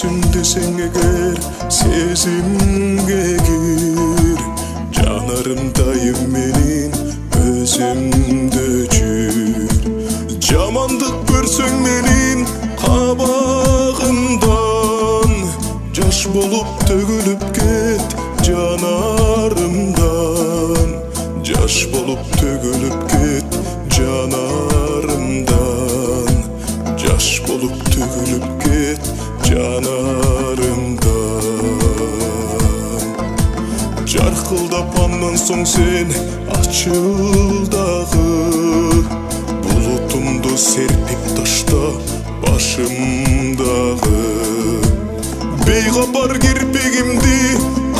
Düşmөсүн десең эгер сезимге кир, жанарымдайым менин өзүмдө жүр. Жамандык көрсөң менин кабагымдан, жаш болуп төгүлүп кет жанарымдан, жаш болуп төгүлүп кет жанарымдан, жаш болуп төгүлүп кет жанарымдан. Жаркылдап андан соң сен ачыл дагы, булутумду серпип ташта башымдагы. Бейгапар кирпигимди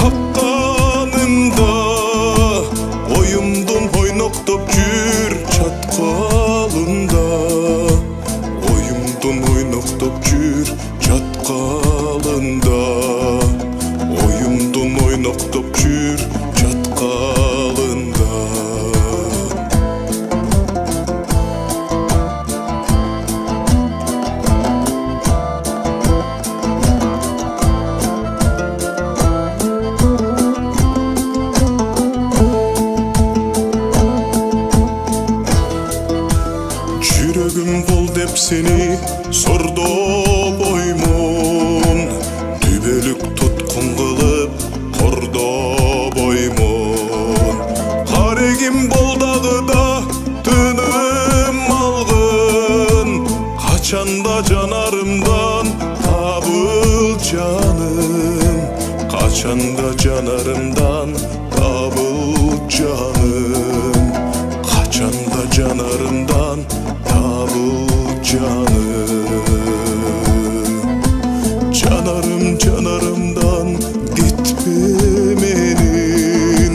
капканымда, оюмдун ойноктоп жүр чаткалында, оюмдун ойноктоп жүр чаткалында, оюмдун ойноктоп жүр чаткалында. Жүрөгүм бол деп сени сордобоймун, түбөлүк туткун кылып кордобоймун. Карегим бол дагы да тыным алгын, качанда жанарымдан табыл жаным, качанда жанарымдан табыл жаным, качанда жанарымдан табыл жаным. Жанарым жанарымдан кетпе менин,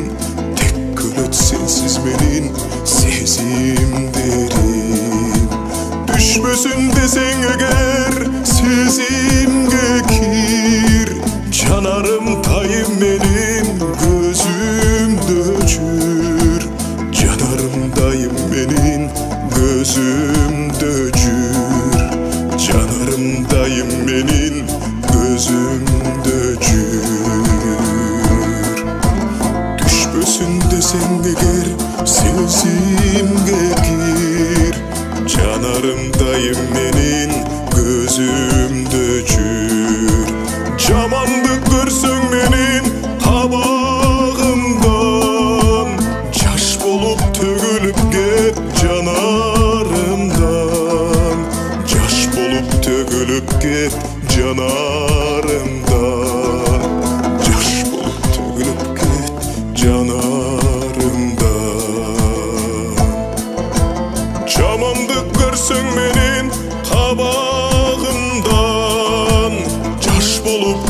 тек көлөт сенсиз менин сезимдерим. Düşмөсүн десең эгер сезимге кир, жанарым тайым менин көзүмдө жүр, жанарым дайым менин gözümde jür, жанарым дайым менин gözümde jür. Düşmөсүн десең эгер сезимге кир, жанарым дайым менин gözümde jür. Жамандык көрсөң менин кабагымдан, жаш болуп төгүлүп кет жанарымдан, жаш болуп төгүлүп кет жанарымдан, жаш болуп төгүлүп кет жанарымдан. Жамандык көрсөң менин кабагымдан, жаш болуп